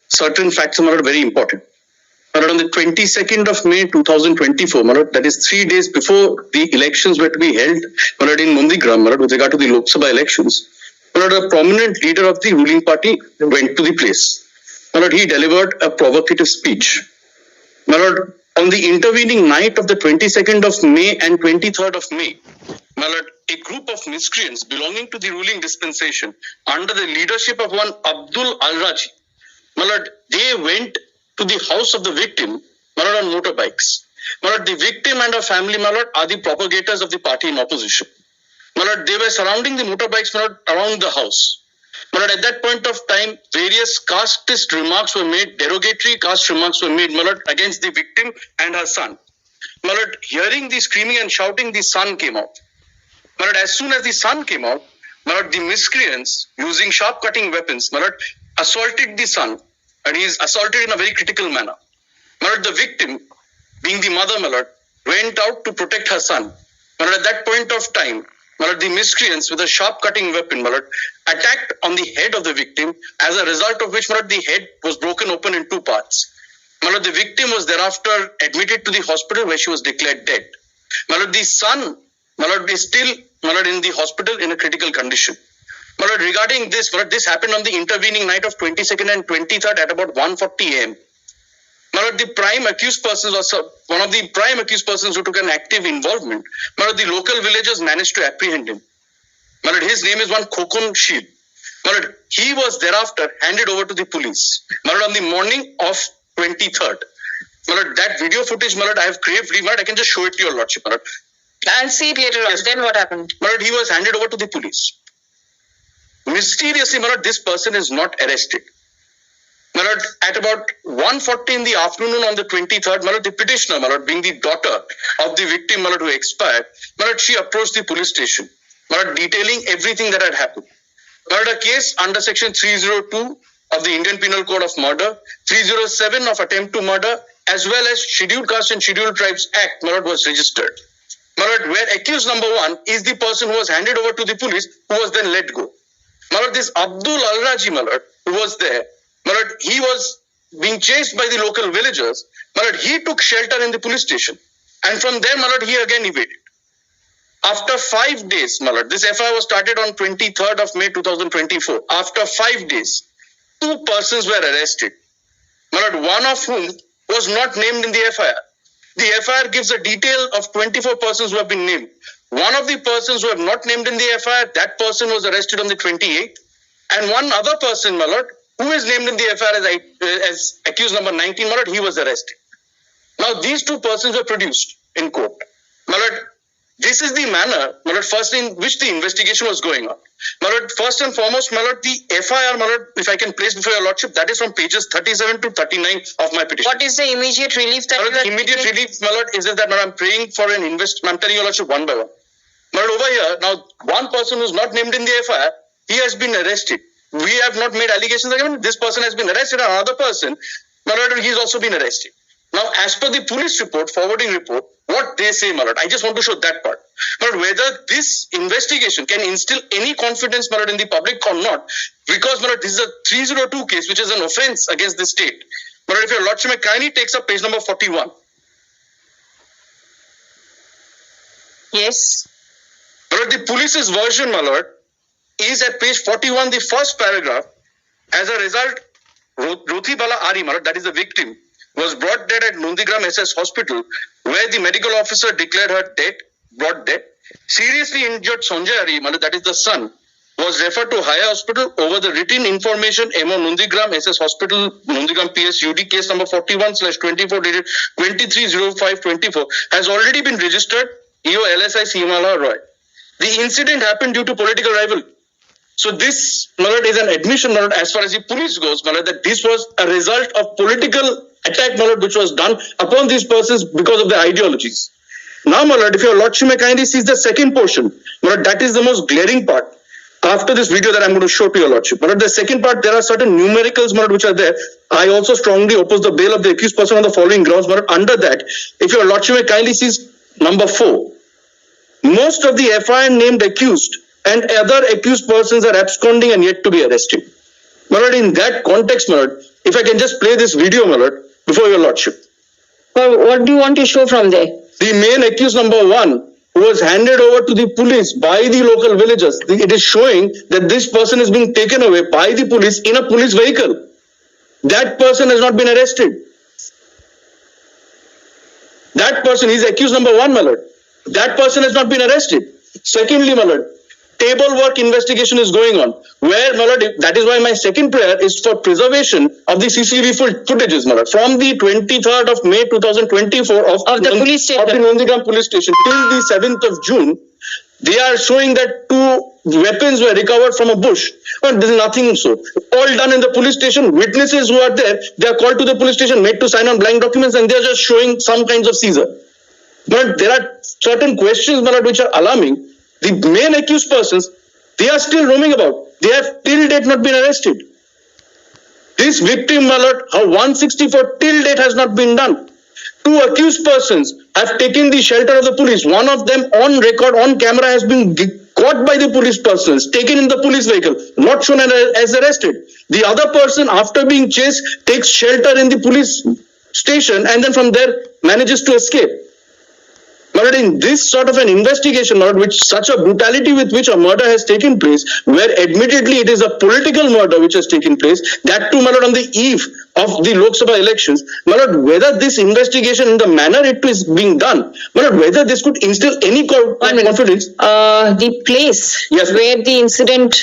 certain facts are very important. On the 22nd of May 2024, that is 3 days before the elections were to be held in Nandigram with regard to the Lok Sabha elections, a prominent leader of the ruling party went to the place. He delivered a provocative speech. On the intervening night of the 22nd of May and 23rd of May, a group of miscreants belonging to the ruling dispensation under the leadership of one Abdul Al-Raji, they went to the house of the victim on motorbikes. The victim and her family are the propagators of the party in opposition. They were surrounding the motorbikes around the house. At that point of time, various casteist remarks were made, derogatory caste remarks were made against the victim and her son. Hearing the screaming and shouting, the son came out. As soon as the son came out, the miscreants, using sharp cutting weapons, assaulted the son, and he is assaulted in a very critical manner. The victim, being the mother, went out to protect her son. At that point of time, the miscreants with a sharp cutting weapon attacked on the head of the victim, as a result of which the head was broken open in two parts. The victim was thereafter admitted to the hospital where she was declared dead. The son is still in the hospital in a critical condition. Regarding this, this happened on the intervening night of 22nd and 23rd at about 1:40 a.m. The prime accused person was one of the prime accused persons who took an active involvement. The local villagers managed to apprehend him. His name is one Khokon Shil. He was thereafter handed over to the police. On the morning of 23rd. That video footage, I have craved. I can just show it to your lordship. I'll see it later on. Yes. Then what happened? He was handed over to the police. Mysteriously, this person is not arrested. At about 1:40 in the afternoon on the 23rd, the petitioner, being the daughter of the victim who expired, she approached the police station, detailing everything that had happened. A case under section 302 of the Indian Penal Code of Murder, 307 of Attempt to Murder, as well as Scheduled Caste and Scheduled Tribes Act, was registered. Where accused number one is the person who was handed over to the police, who was then let go. This Abdul Al-Raji, who was there, he was being chased by the local villagers. He took shelter in the police station. And from there, he again evaded. After 5 days, this FIR was started on 23rd of May 2024. After 5 days, 2 persons were arrested. One of whom was not named in the FIR. The FIR gives a detail of 24 persons who have been named. One of the persons who have not named in the FIR, that person was arrested on the 28th. And one other person, who is named in the FIR as accused number 19, he was arrested. Now, these 2 persons were produced in court. This is the manner, first in which the investigation was going on. First and foremost, the FIR, if I can place before your lordship, that is from pages 37 to 39 of my petition. What is the immediate relief that you are immediate relief, is that I'm praying for an I'm telling your lordship one by one. Over here, now, one person who is not named in the FIR, he has been arrested. We have not made allegations against this person has been arrested, and another person, he has also been arrested. Now, as per the police report, forwarding report, what they say, I just want to show that part. Whether this investigation can instill any confidence, in the public or not, because, this is a 302 case, which is an offense against the state. If your lordship kindly takes up page number 41. Yes. The police's version, is at page 41, the first paragraph. As a result, Ruthi Bala Ari, that is the victim, was brought dead at Nandigram SS Hospital, where the medical officer declared her dead, brought dead. Seriously injured Sanjay Ari, that is the son, was referred to higher hospital over the written information MO Nandigram SS Hospital, Nandigram PSUD case number 41/24 dated 23/05/24 has already been registered, EO LSI Simala Roy. The incident happened due to political rivalry. So this, is an admission, as far as the police goes, that this was a result of political attack, which was done upon these persons because of their ideologies. Now, if your lordship may kindly see the second portion, that is the most glaring part. After this video that I'm going to show to your lordship. The second part, there are certain numericals, which are there. I also strongly oppose the bail of the accused person on the following grounds. Under that, if your lordship may kindly see number 4. Most of the FIR named accused and other accused persons are absconding and yet to be arrested. My lord, in that context, my lord, if I can just play this video, my lord, before your lordship. Well, what do you want to show from there? The main accused number 1, who was handed over to the police by the local villagers, it is showing that this person is being taken away by the police in a police vehicle. That person has not been arrested. That person is accused number 1, my lord. That person has not been arrested. Secondly, my lord, table work investigation is going on, where, my lord, that is why my second prayer is for preservation of the CCTV footages, my lord, from the 23rd of May 2024 of the police station, of the Nondigram police station till the 7th of June. They are showing that 2 weapons were recovered from a bush. But there is nothing so. All done in the police station. Witnesses who are there, they are called to the police station, made to sign on blank documents, and they are just showing some kinds of seizure. But there are certain questions, my lord, which are alarming. The main accused persons, they are still roaming about. They have till date not been arrested. This victim, my lord, her 164 till date has not been done. 2 accused persons have taken the shelter of the police. One of them on record, on camera, has been caught by the police persons, taken in the police vehicle, not shown as arrested. The other person, after being chased, takes shelter in the police station and then from there manages to escape. But in this sort of an investigation, which such a brutality with which a murder has taken place, where admittedly it is a political murder which has taken place, that too, my lord, on the eve of the Lok Sabha elections, my lord, whether this investigation in the manner it is being done, my lord, whether this could instill any confidence. The place where the incident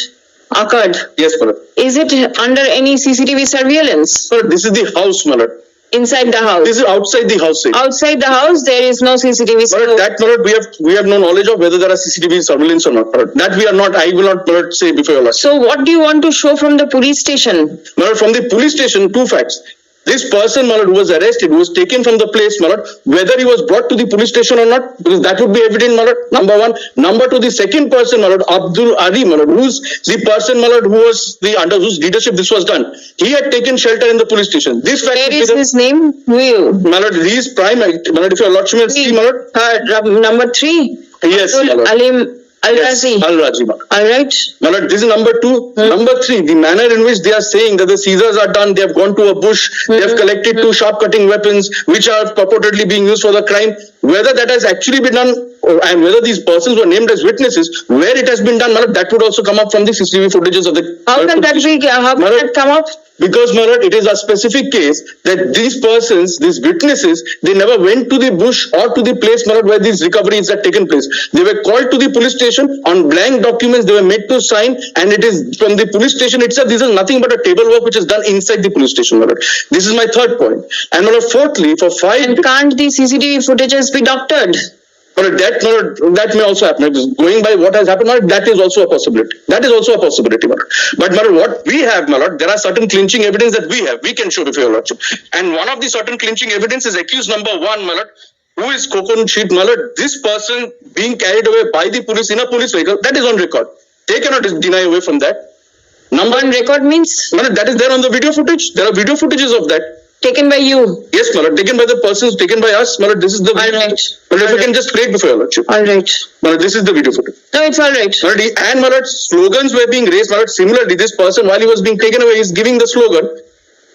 occurred. Yes, my lord. Is it under any CCTV surveillance? My lord, this is the house, my lord. Inside the house. This is outside the house. Outside the house, there is no CCTV. But that, my lord, we have no knowledge of whether there are CCTV surveillance or not. That we are not. I will not, my lord, say before your lordship. So, what do you want to show from the police station? My lord, from the police station, 2 facts. This person, my lord, who was arrested, who was taken from the place, my lord, whether he was brought to the police station or not, because that would be evident, my lord, number 1. Number 2, the second person, my lord, Abdul Ali, my lord, who's the person, my lord, who was under whose leadership this was done. He had taken shelter in the police station. This fact. Where is his name? My lord, he is prime, my lord, if your lordship will see, my lord. Number 3. Yes, Abdul my lord. Alim Al-Razi. Yes, Al-Razi, my lord. All right. My lord, this is number 2. Number 3, the manner in which they are saying that the seizures are done, they have gone to a bush, they have collected 2 sharp cutting weapons which are purportedly being used for the crime. Whether that has actually been done and whether these persons were named as witnesses, where it has been done, my lord, that would also come up from the CCTV footages of the. How can that come up? Because, my lord, it is a specific case that these persons, these witnesses, they never went to the bush or to the place, my lord, where these recoveries had taken place. They were called to the police station on blank documents. They were made to sign, and it is from the police station itself. This is nothing but a table work which is done inside the police station, my lord. This is my third point. And, my lord, fourthly, for 5. And can't the CCTV footages be doctored? But that may also happen. Going by what has happened, that is also a possibility. That is also a possibility, my lord. But, my lord, what we have, my lord, there are certain clinching evidence that we have. We can show before your lordship. And one of the certain clinching evidence is accused number 1, my lord, who is Kokon Sheet, my lord. This person being carried away by the police in a police vehicle, that is on record. They cannot deny away from that. Number on record means? My lord, that is there on the video footage. There are video footages of that. Taken by you? Yes, my lord. Taken by the persons, taken by us. My lord, this is the video. All right. But if I can just play it before your lordship. All right. My lord, this is the video footage. No, it's all right. My lord, and my lord, slogans were being raised. My lord, similarly, this person, while he was being taken away, is giving the slogan.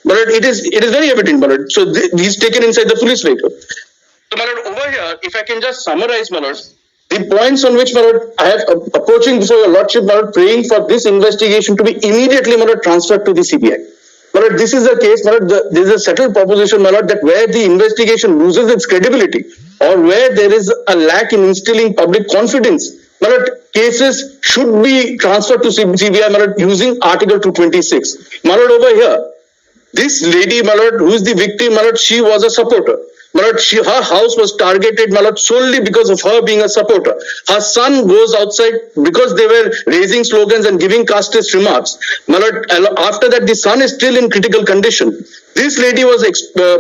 My lord, it is very evident, my lord. So he's taken inside the police vehicle. So, my lord, over here, if I can just summarize, my lord, the points on which, my lord, I have approaching before your lordship, my lord, praying for this investigation to be immediately, my lord, transferred to the CBI. My lord, this is a case, my lord, there is a settled proposition, my lord, that where the investigation loses its credibility or where there is a lack in instilling public confidence, my lord, cases should be transferred to CBI, my lord, using Article 226. My lord, over here, this lady, my lord, who is the victim, my lord, she was a supporter. My lord, her house was targeted, my lord, solely because of her being a supporter. Her son goes outside because they were raising slogans and giving casteist remarks. My lord, after that, the son is still in critical condition. This lady was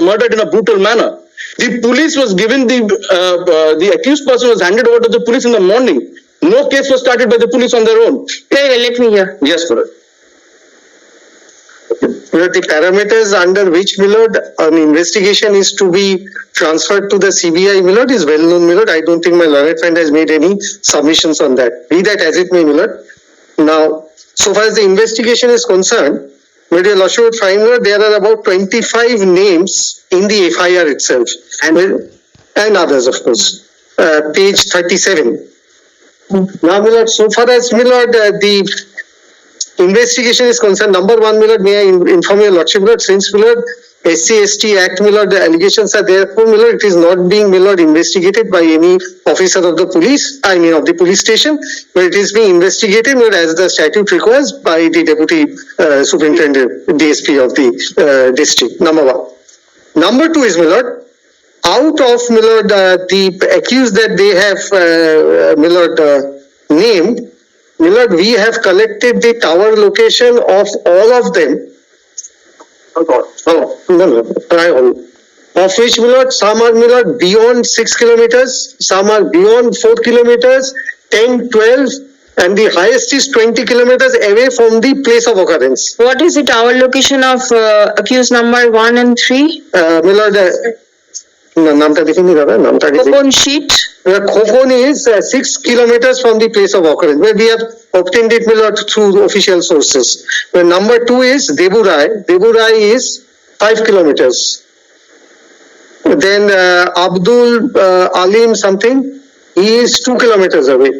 murdered in a brutal manner. The police was given the accused person was handed over to the police in the morning. No case was started by the police on their own. Hey, let me hear. Yes, my lord. The parameters under which, my lord, an investigation is to be transferred to the CBI, my lord, is well known, my lord. I don't think my learned friend has made any submissions on that. Be that as it may, my lord. Now, so far as the investigation is concerned, But your Lordship would find that there are about 25 names in the FIR itself, and others, of course. Page 37. Now, my lord, so far as, my lord, the investigation is concerned, number one, my lord, may I inform your Lordship, my lord, since, my lord, SC/ST Act, my lord, the allegations are therefore, my lord, it is not being, my lord, investigated by any officer of the police, I mean of the police station, but it is being investigated, my lord, as the statute requires by the Deputy Superintendent, DSP of the district, number one. Number two is, my lord, out of, my lord, the accused that they have, my lord, named, my lord, we have collected the tower location of all of them. Of which, my lord, some are, my lord, beyond 6 kilometers, some are beyond 4 kilometers, 10, 12, and the highest is 20 kilometers away from the place of occurrence. What is the tower location of accused number 1 and 3? My lord, नामटा देखिए दादा नामटा Coupon sheet. Khopon is 6 kilometers from the place of occurrence, where we have obtained it, my lord, through official sources. Where number 2 is Deburai. Deburai is 5 kilometers. Then Abdul Alim something, he is 2 kilometers away.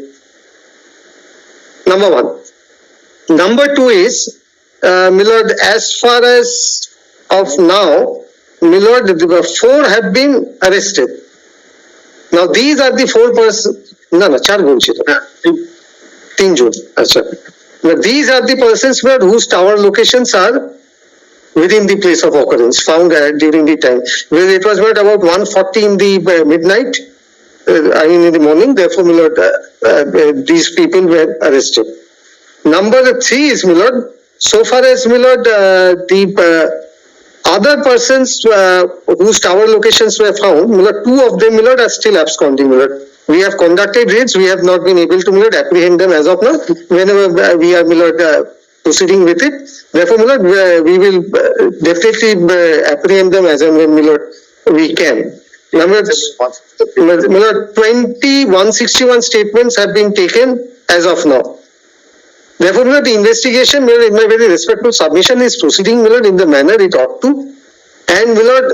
Number 1. Number 2 is, my lord, as far as of now, my lord, 4 have been arrested. Now these are the 4 persons. No, 4 bolche to. 3 June. Now these are the persons, my lord, whose tower locations are within the place of occurrence, found during the time. Where it was about 1:40 in the midnight, I mean in the morning, therefore, my lord, these people were arrested. Number 3 is, my lord, so far as, my lord, the other persons whose tower locations were found, my lord, 2 of them, my lord, are still absconding, my lord. We have conducted raids, we have not been able to, my lord, apprehend them as of now. Whenever we are, my lord, proceeding with it, therefore, my lord, we will definitely apprehend them as and when, my lord, we can. Number, my lord, 161 statements have been taken as of now. Therefore, my lord, the investigation, my lord, in my very respectful submission, is proceeding, my lord, in the manner it ought to. And, my lord,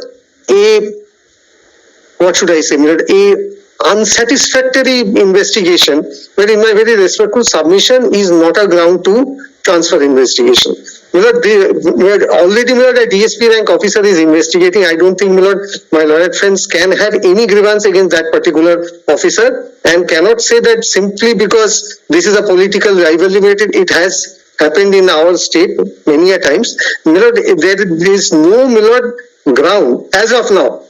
what should I say, my lord, a unsatisfactory investigation, but in my very respectful submission, is not a ground to transfer investigation. My lord, already, my lord, a DSP rank officer is investigating. I don't think, my lord friends can have any grievance against that particular officer, and cannot say that simply because this is a political rivalry, it has happened in our state many a times. My lord, there is no, my lord, ground as of now,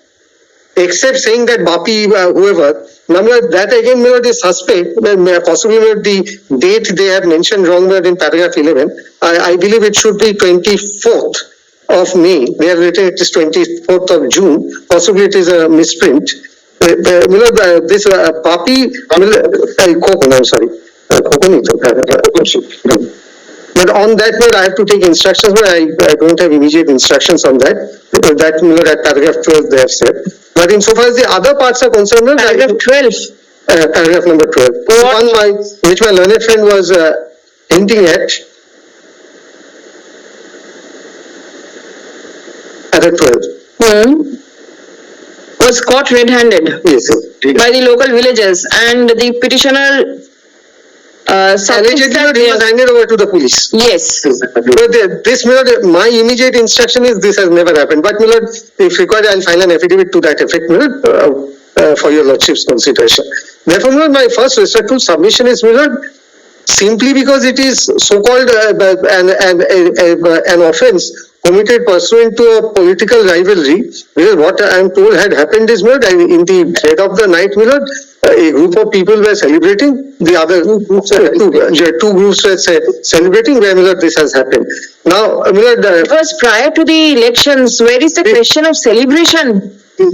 except saying that Bapi, whoever, that again, my lord, is suspect. Possibly, my lord, the date they have mentioned wrong, my lord, in paragraph 11. I believe it should be 24th of May. They have written it is 24th of June. Possibly it is a misprint. My lord, this Bapi, I'm sorry. But on that note, I have to take instructions, but I don't have immediate instructions on that. That, my lord, at paragraph 12 they have said. But insofar as the other parts are concerned, Paragraph 12. Paragraph number 12. One which my learned friend was hinting at. Paragraph 12. Was caught red-handed. Yes. By the local villagers, and the petitioner allegedly, he was handed over to the police. Yes. But this, my lord, my immediate instruction is this has never happened. But, my lord, if required, I'll file an affidavit to that effect, my lord, for your lordship's consideration. Therefore, my lord, my first respectful submission is, my lord, simply because it is so-called an offence committed pursuant to a political rivalry, where what I am told had happened is, my lord, in the dead of the night, my lord, a group of people were celebrating, the other two groups were celebrating, where, my lord, this has happened. Now, my lord, it was prior to the elections. Where is the question of celebration? It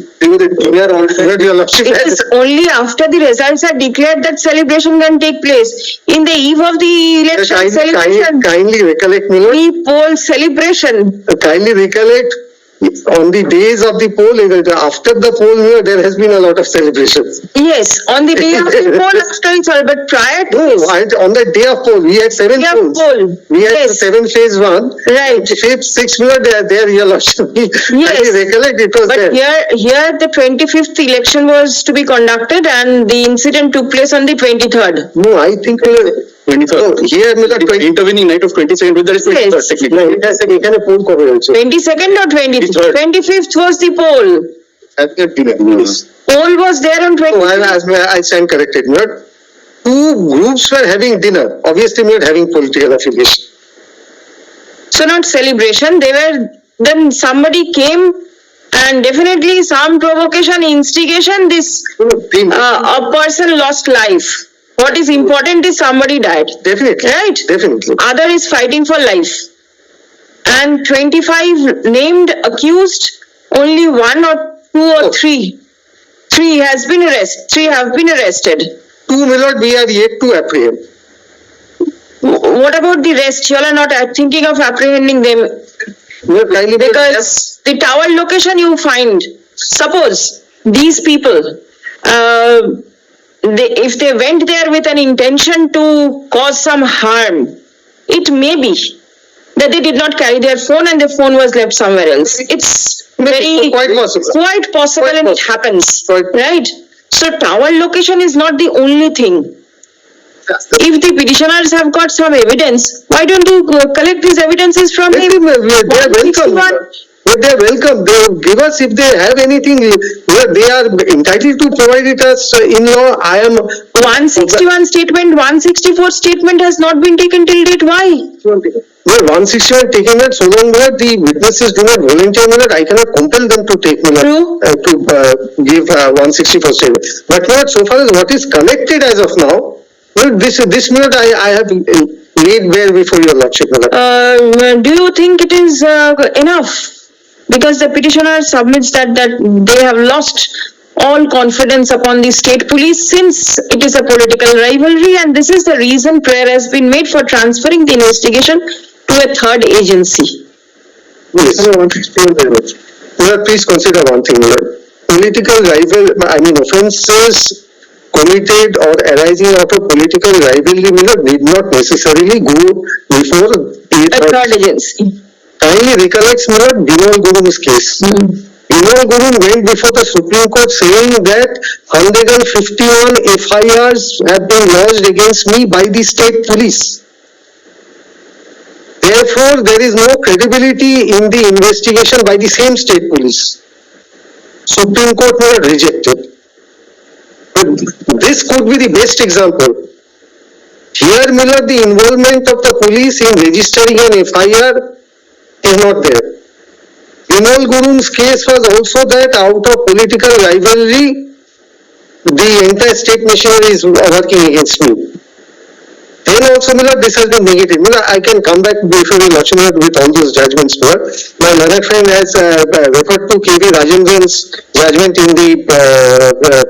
is only after the results are declared that celebration can take place. In the eve of the election, celebration. Kindly recollect, my lord. Pre-poll celebration. Kindly recollect On the days of the poll, after the poll, there has been a lot of celebrations. Yes, on the day of the poll after it's all, but prior to No, this, on the day of poll, we had 7 day of polls. poll, We had yes, 7 phase 1. right. Fifth, 6th, there, your lordship. Yes. I recollect it was But there. here the 25th election was to be conducted and the incident took place on the 23rd. No, I think 23rd. no, here Intervening night of 22nd, that is 23rd Yes. technically. it has এখানে poll কবে হয়েছে? 22nd or 23rd. 25th was the poll. Poll was there on No, 25th. I stand corrected. Two groups were having dinner. Obviously, not having political affiliation. So not celebration, then somebody came and definitely some provocation, instigation, a person lost life. What is important is somebody died. Definitely. Right? Definitely. Other is fighting for life. And 25 named accused, only 1 or 2 or 3. 3 have been arrested. 2, my lord, we are yet to apprehend. What about the rest? You all are not thinking of apprehending them. Because the tower location you find, suppose these people, if they went there with an intention to cause some harm, it may be that they did not carry their phone and their phone was left somewhere else. It's quite possible. Quite possible and it happens, right? So tower location is not the only thing. If the petitioners have got some evidence, why don't you collect these evidences from him? They are welcome. But they are welcome. They give us if they have anything. They are entitled to provide it us in law. I am 161 statement, 164 statement has not been taken till date. Why? Well, 161 taken that so long that the witnesses do not volunteer, I cannot compel them to take to give 164 statement. But so far as what is collected as of now, well, this minute I have laid bare before your lordship. Do you think it is enough? Because the petitioner submits that they have lost all confidence upon the state police since it is a political rivalry, and this is the reason prayer has been made for transferring the investigation to a third agency. Yes, I want to explain very much. Please consider one thing. Political offences committed or arising out of political rivalry need not necessarily go before A third agency. Kindly recollects Bimal Gurum's case. Bimal Gurum went before the Supreme Court saying that 151 FIRs have been lodged against me by the state police. Therefore, there is no credibility in the investigation by the same state police. Supreme Court rejected. But this could be the best example. Here, the involvement of the police in registering an FIR is not there. Bimal Gurum's case was also that out of political rivalry, the entire state machinery is working against me. Then also, this has been negative. I can come back before the lordship with all those judgments. My learned friend has referred to K.V. Rajendran's judgment in the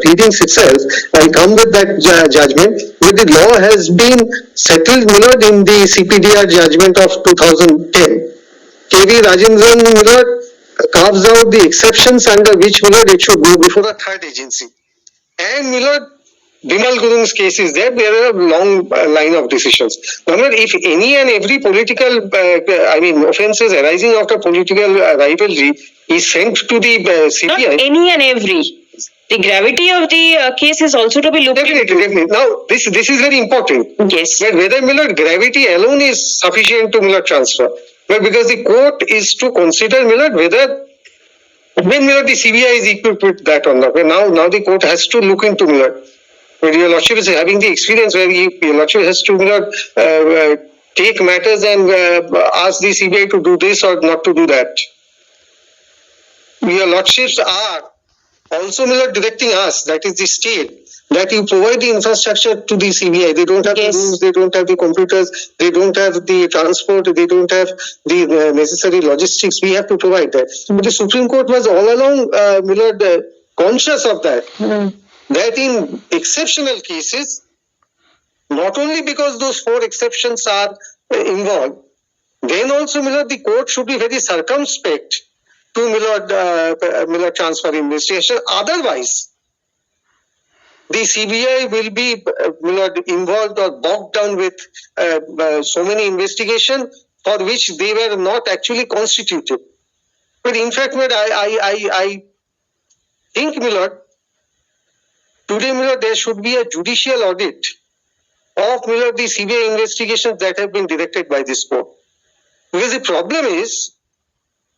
pleadings itself. I'll come with that judgment. But the law has been settled, in the CPDR judgment of 2010. K.V. Rajendran, carves out the exceptions under which, it should go before a third agency. And, Bimal Gurum's case is there are a long line of decisions. If any and every political, offences arising out of political rivalry is sent to the CBI. Not any and every. The gravity of the case is also to be looked into. Definitely. Now, this is very important. Yes. But whether gravity alone is sufficient to transfer. But because the court is to consider whether when the CBI is equipped with that or not. Now the court has to look into But your lordship is having the experience where your lordship has to take matters and ask the CBI to do this or not to do that. Your lordships are also directing us, that is the state, that you provide the infrastructure to the CBI. They don't have the rooms, they don't have the computers, they don't have the transport, they don't have the necessary logistics. We have to provide that. But the Supreme Court was all along, conscious of that. That in exceptional cases, not only because those 4 exceptions are involved, then also the court should be very circumspect to Millard transfer investigation. Otherwise, the CBI will be involved or bogged down with so many investigations for which they were not actually constituted. But in fact, I think, today, there should be a judicial audit of the CBI investigations that have been directed by this court. Because the problem is,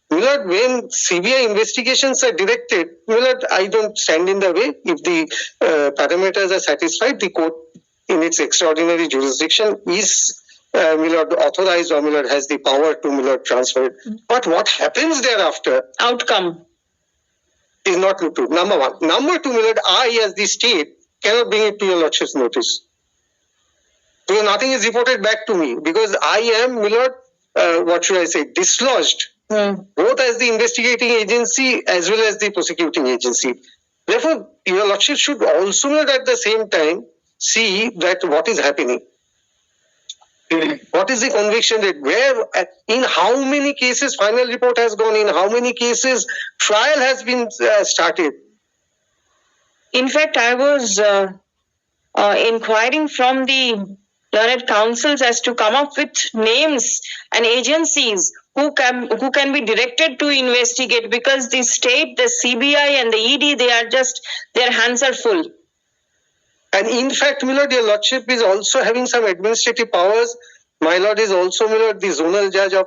when CBI investigations are directed, I don't stand in the way. If the parameters are satisfied, the court in its extraordinary jurisdiction is authorized or has the power to transfer it. But what happens thereafter? Outcome is not true. Number one. Number two, I as the state cannot bring it to your lordship's notice. Because nothing is reported back to me. Because I am, dislodged. Both as the investigating agency as well as the prosecuting agency. Therefore, your lordship should also at the same time see that what is happening. What is the conviction rate? Where, in how many cases final report has gone, in how many cases trial has been started? In fact, I was inquiring from the learned councils as to come up with names and agencies who can be directed to investigate, because the state, the CBI and the ED, their hands are full. And in fact, your lordship is also having some administrative powers. My lord is also the zonal judge of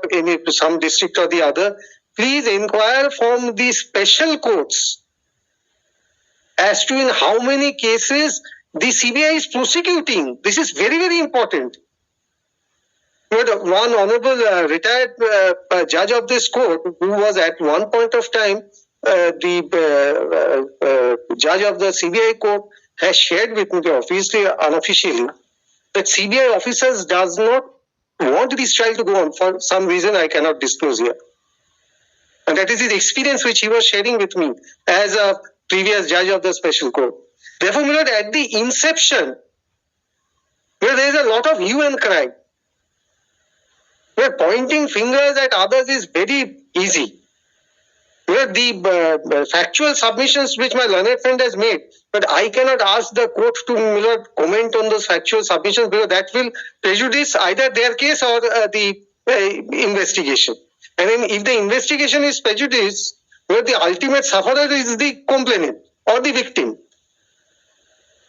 some district or the other. Please inquire from the special courts as to in how many cases the CBI is prosecuting. This is very, very important. One honorable retired judge of this court, who was at one point of time the judge of the CBI court, has shared with me, obviously unofficially, that CBI officers does not want this trial to go on for some reason I cannot disclose here. And that is his experience which he was sharing with me as a previous judge of the special court. Therefore, at the inception, where there is a lot of hue and cry, where pointing fingers at others is very easy. Where the factual submissions which my learned friend has made, but I cannot ask the court to comment on those factual submissions, because that will prejudice either their case or the investigation. And then if the investigation is prejudiced, where the ultimate sufferer is the complainant or the victim.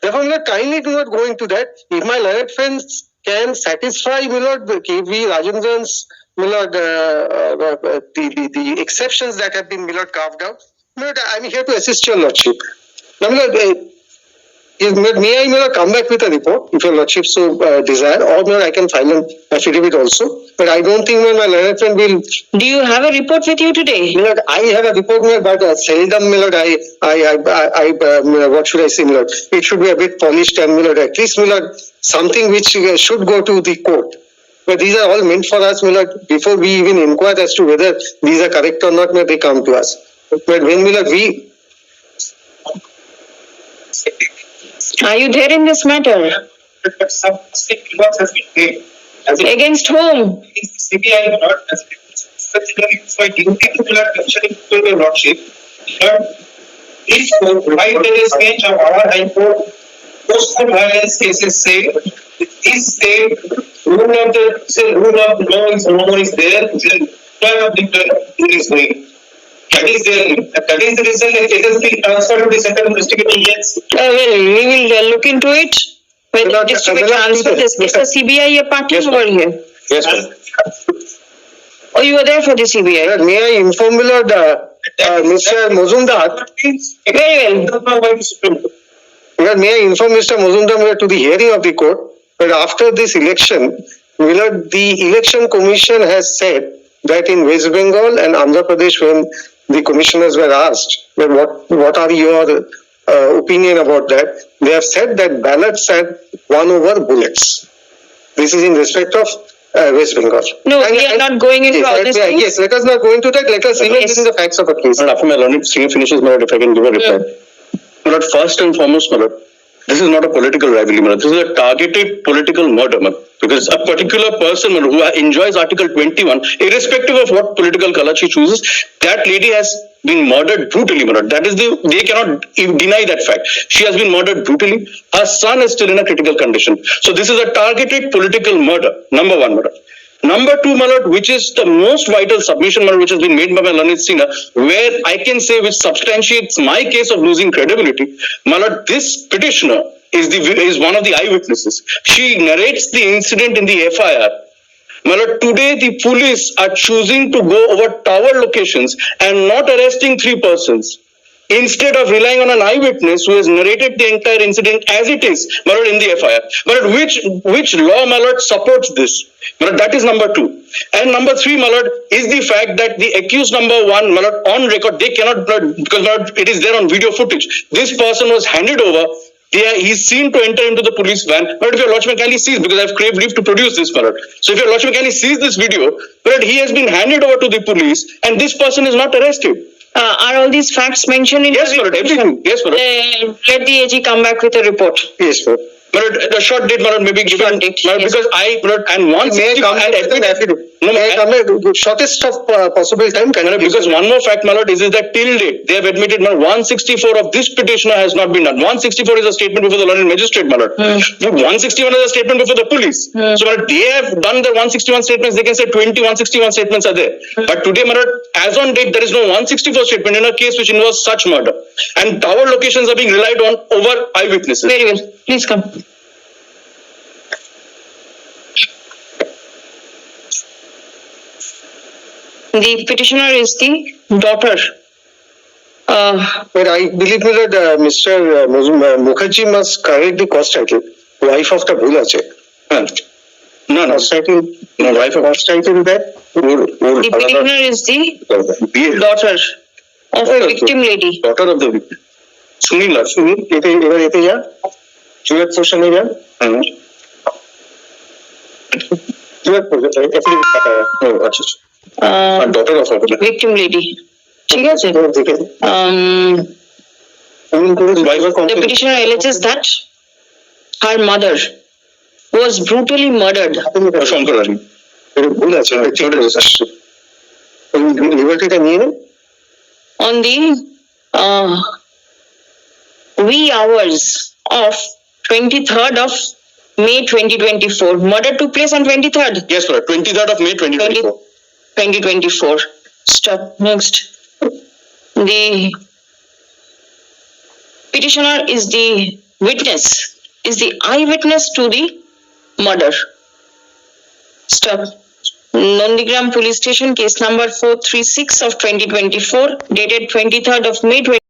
Therefore, kindly do not go into that. If my learned friends can satisfy KV Rajendran's the exceptions that have been carved out, I am here to assist your lordship. Now, may I come back with a report if your lordship so desire, or I can file an affidavit also. But I don't think my learned friend will. Do you have a report with you today? I have a report, but seldom, what should I say, it should be a bit polished and at least, something which should go to the court. But these are all meant for us, before we even inquire as to whether these are correct or not, they come to us. But when we... Are you there in this matter? Against whom? CBI, not specifically my duty to mentioning to your lordship. Please provide the bench of our High Court post violence cases say this state rule of law is no more is there, plan of the is going. That is the reason the cases being transferred to the central investigating agency. Well, we will look into it. When the district transfer is the CBI a party over here? Yes, Oh, you were there for the CBI? May I inform Mr. Mozumdar? Very well. May I inform Mr. Mozumdar to the hearing of the court, but after this election, the election commission has said that in West Bengal and Andhra Pradesh, when the commissioners were asked, what are your opinion about that, they have said that ballots had won over bullets. This is in respect of West Bengal. No, we are not going into all this. Yes, let us not go into that. Let us see this is the facts of a case. And after my learned senior finishes, if I can give a reply. But first and foremost, This is not a political rivalry, Malad. This is a targeted political murder, Malad. Because a particular person, Malad, who enjoys Article 21, irrespective of what political color she chooses, that lady has been murdered brutally, Malad. That is they cannot deny that fact. She has been murdered brutally. Her son is still in a critical condition. So this is a targeted political murder, number one, Malad. Number two, Malad, which is the most vital submission, Malad, which has been made by my learned senior, where I can say which substantiates my case of losing credibility, Malad, this petitioner is one of the eyewitnesses. She narrates the incident in the FIR. Malad, today the police are choosing to go over tower locations and not arresting 3 persons, instead of relying on an eyewitness who has narrated the entire incident as it is, Malad, in the FIR. Malad, which law, Malad, supports this? Malad, that is number 2. And number 3, Malad, is the fact that the accused number 1, Malad, on record, they cannot, because Malad, it is there on video footage. This person was handed over. He's seen to enter into the police van. But if your Lordship kindly sees, because I've craved leave to produce this, Malad. So if your Lordship kindly sees this video, Malad, he has been handed over to the police and this person is not arrested. Are all these facts mentioned in Yes, the Malad, everything. Yes, Malad. Let the AG come back with a report. Yes, Malad. Malad, the short date, Malad, maybe given, Short date, Malad, yes. because Malad, and once May I come with an affidavit? May I come with shortest of possible time? Can I because one more fact, Malad, is that till date, they have admitted, Malad, 164 of this petitioner has not been done. 164 is a statement before the learned magistrate, Malad. 161 is a statement before the police. So, Malad, they have done the 161 statements. They can say 20 161 statements are there. But today, Malad, as on date, there is no 164 statement in a case which involves such murder. And tower locations are being relied on over eyewitnesses. Very well. Please come. The petitioner is the daughter. But I believe that Mr. Mukherjee must correct the cost title. Wife of the Bhulache. No, Cost title. no, wife of Cost title that. The petitioner is the daughter of the victim lady. daughter of the victim. Sunila. এবার এতে যা জুয়েট পোর্শনে যা জুয়েট portion আচ্ছা daughter of her. Victim lady. ঠিক আছে? The petitioner alleges that her mother was brutally murdered. শঙ্করানী ভুল আছে লিবার্টিটা নিয়ে নেন On the wee hours of 23rd of May 2024. Murder took place on 23rd. Yes, sir. 23rd of May 2024. 2024. Stop. Next. The petitioner is the witness, is the eyewitness to the murder. Stop. Nandigram Police Station, case number 436 of 2024, dated 23rd of May 2024.